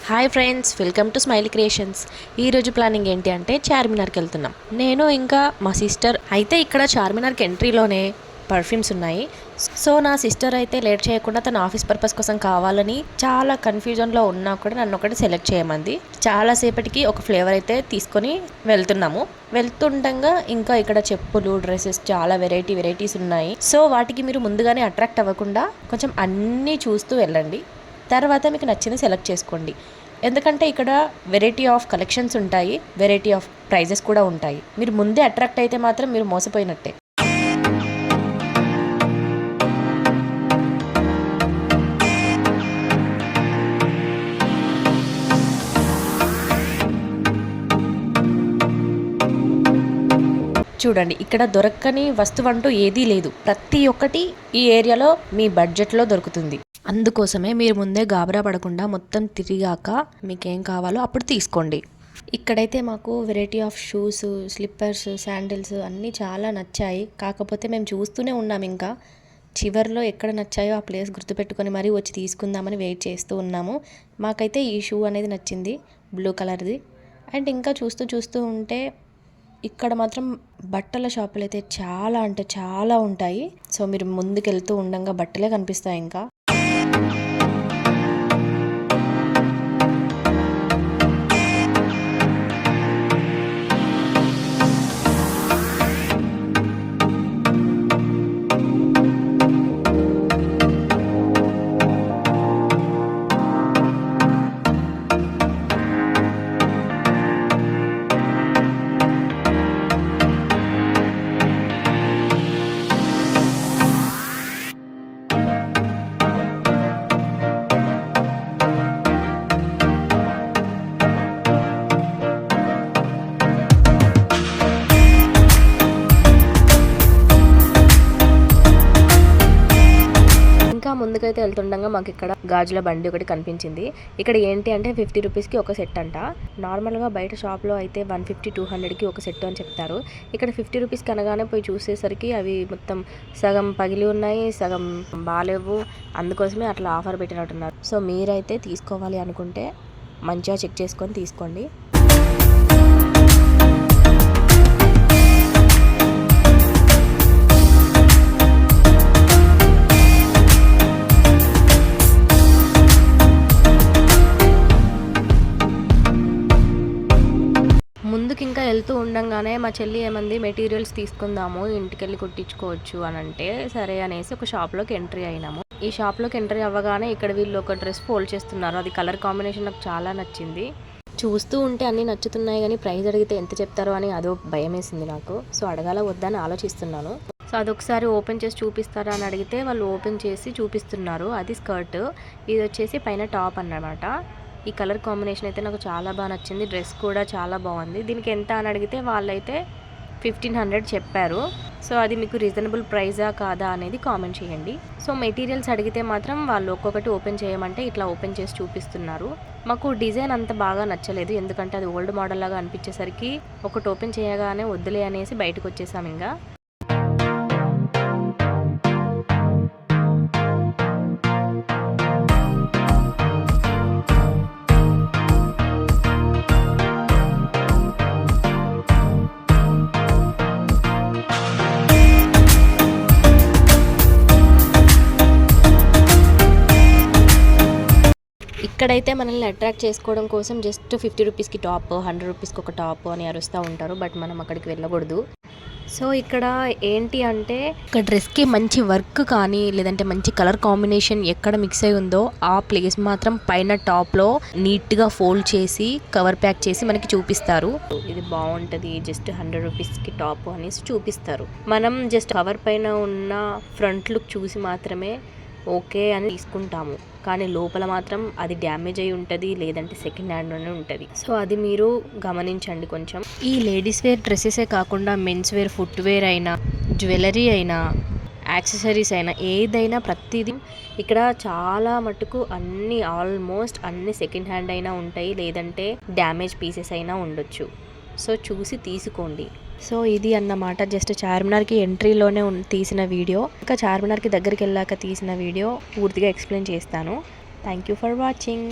Hi friends, welcome to smiley creations. ఈరోజు planning ఏంటి అంటే చార్మినార్కి వెళ్తున్నాం. నేను ఇంకా మా సిస్టర్ అయితే ఇక్కడ చార్మినార్కి ఎంట్రీలోనే పర్ఫ్యూమ్స్ ఉన్నాయి. సో నా సిస్టర్ అయితే లేట్ చేయకుండా తన ఆఫీస్ పర్పస్ కోసం కావాలని చాలా కన్ఫ్యూజన్లో ఉన్నా కూడా నన్ను ఒకటి సెలెక్ట్ చేయమంది. చాలాసేపటికి ఒక ఫ్లేవర్ అయితే తీసుకొని వెళ్తున్నాము. వెళ్తుండగా ఇంకా ఇక్కడ చెప్పులు, డ్రెస్సెస్ చాలా వెరైటీస్ ఉన్నాయి. సో వాటికి మీరు ముందుగానే అట్రాక్ట్ అవ్వకుండా కొంచెం అన్నీ చూస్తూ వెళ్ళండి. తర్వాత మీకు నచ్చింది సెలెక్ట్ చేసుకోండి. ఎందుకంటే ఇక్కడ వెరైటీ ఆఫ్ కలెక్షన్స్ ఉంటాయి, వెరైటీ ఆఫ్ ప్రైజెస్ కూడా ఉంటాయి. మీరు ముందే అట్రాక్ట్ అయితే మాత్రం మీరు మోసపోయినట్టే. చూడండి, ఇక్కడ దొరకని వస్తువు అంటూ ఏదీ లేదు. ప్రతి ఒక్కటి ఈ ఏరియాలో మీ బడ్జెట్లో దొరుకుతుంది. అందుకోసమే మీరు ముందే గాబరా పడకుండా మొత్తం తిరిగాక మీకేం కావాలో అప్పుడు తీసుకోండి. ఇక్కడైతే మాకు variety of shoes, slippers, sandals అన్నీ చాలా నచ్చాయి. కాకపోతే మేము చూస్తూనే ఉన్నాం. ఇంకా చివర్లో ఎక్కడ నచ్చాయో ఆ ప్లేస్ గుర్తుపెట్టుకొని మరీ వచ్చి తీసుకుందామని వెయిట్ చేస్తూ ఉన్నాము. మాకైతే ఈ షూ అనేది నచ్చింది, బ్లూ కలర్ది. అండ్ ఇంకా చూస్తూ ఉంటే ఇక్కడ మాత్రం బట్టల షాపులు అయితే చాలా అంటే చాలా ఉంటాయి. సో మీరు ముందుకు వెళ్తూ ఉండగా బట్టలే కనిపిస్తాయి. ఇంకా ముందుకైతే వెళ్తుండగా మాకు ఇక్కడ గాజుల బండి ఒకటి కనిపించింది. ఇక్కడ ఏంటి అంటే 50 రూపీస్కి ఒక సెట్ అంట. నార్మల్గా బయట షాప్లో అయితే 150, 200కి ఒక సెట్ అని చెప్తారు. ఇక్కడ 50 రూపీస్కి అనగానే పోయి చూసేసరికి అవి మొత్తం సగం పగిలి ఉన్నాయి, సగం బాగాలేవు. అందుకోసమే అట్లా ఆఫర్ పెట్టినట్టున్నారు. సో మీరైతే తీసుకోవాలి అనుకుంటే మంచిగా చెక్ చేసుకొని తీసుకోండి. ముందుకు ఇంకా వెళ్తూ ఉండగానే మా చెల్లి ఏమంది, మెటీరియల్స్ తీసుకుందాము, ఇంటికెళ్ళి కుట్టించుకోవచ్చు అని అంటే సరే అనేసి ఒక షాప్లోకి ఎంట్రీ అయినాము. ఈ షాప్లోకి ఎంట్రీ అవ్వగానే ఇక్కడ వీళ్ళు ఒక డ్రెస్ ఫోల్డ్ చేస్తున్నారు. అది కలర్ కాంబినేషన్ నాకు చాలా నచ్చింది. చూస్తూ ఉంటే అన్నీ నచ్చుతున్నాయి, కానీ ప్రైస్ అడిగితే ఎంత చెప్తారో అని అదో భయం వేసింది నాకు. సో అడగాల వద్దని ఆలోచిస్తున్నాను. సో అదొకసారి ఓపెన్ చేసి చూపిస్తారా అని అడిగితే వాళ్ళు ఓపెన్ చేసి చూపిస్తున్నారు. అది స్కర్ట్, ఇది వచ్చేసి పైన టాప్ అన్నమాట. ఈ కలర్ కాంబినేషన్ అయితే నాకు చాలా బాగా నచ్చింది. డ్రెస్ కూడా చాలా బాగుంది. దీనికి ఎంత అని అడిగితే వాళ్ళైతే 1500 చెప్పారు. సో అది మీకు రీజనబుల్ ప్రైజా కాదా అనేది కామెంట్ చేయండి. సో మెటీరియల్స్ అడిగితే మాత్రం వాళ్ళు ఒక్కొక్కటి ఓపెన్ చేయమంటే ఇట్లా ఓపెన్ చేసి చూపిస్తున్నారు. మాకు డిజైన్ అంత బాగా నచ్చలేదు, ఎందుకంటే అది ఓల్డ్ మోడల్ లాగా అనిపించేసరికి ఒకటి ఓపెన్ చేయగానే వద్దులే అనేసి బయటకు వచ్చేసాం. ఇంకా ఇక్కడైతే మనల్ని అట్రాక్ట్ చేసుకోవడం కోసం జస్ట్ 50 రూపీస్కి టాప్, 100 రూపీస్కి ఒక టాప్ అని అరుస్తూ ఉంటారు. బట్ మనం అక్కడికి వెళ్ళకూడదు. సో ఇక్కడ ఏంటి అంటే ఒక డ్రెస్కి మంచి వర్క్ కానీ లేదంటే మంచి కలర్ కాంబినేషన్ ఎక్కడ మిక్స్ అయి ఉందో ఆ ప్లేస్ మాత్రం పైన టాప్లో నీట్గా ఫోల్డ్ చేసి కవర్ ప్యాక్ చేసి మనకి చూపిస్తారు. ఇది బాగుంటుంది, జస్ట్ 100 రూపీస్కి టాప్ అనేసి చూపిస్తారు. మనం జస్ట్ కవర్ పైన ఉన్న ఫ్రంట్ లుక్ చూసి మాత్రమే ఓకే అని తీసుకుంటాము, కానీ లోపల మాత్రం అది డ్యామేజ్ అయి ఉంటుంది, లేదంటే సెకండ్ హ్యాండ్లోనే ఉంటుంది. సో అది మీరు గమనించండి కొంచెం. ఈ లేడీస్ వేర్ డ్రెస్సెసే కాకుండా మెన్స్ వేర్, ఫుట్వేర్ అయినా, జ్యువెలరీ అయినా, యాక్సెసరీస్ అయినా, ఏదైనా ప్రతిదీ ఇక్కడ చాలా మటుకు ఆల్మోస్ట్ అన్ని సెకండ్ హ్యాండ్ అయినా ఉంటాయి, లేదంటే డ్యామేజ్ పీసెస్ అయినా ఉండొచ్చు. సో చూసి తీసుకోండి. సో ఇది అన్నమాట, జస్ట్ చార్మినార్కి ఎంట్రీలోనే తీసిన వీడియో. ఇంకా చార్మినార్కి దగ్గరికి వెళ్ళాక తీసిన వీడియో పూర్తిగా ఎక్స్ప్లెయిన్ చేస్తాను. Thank you for watching.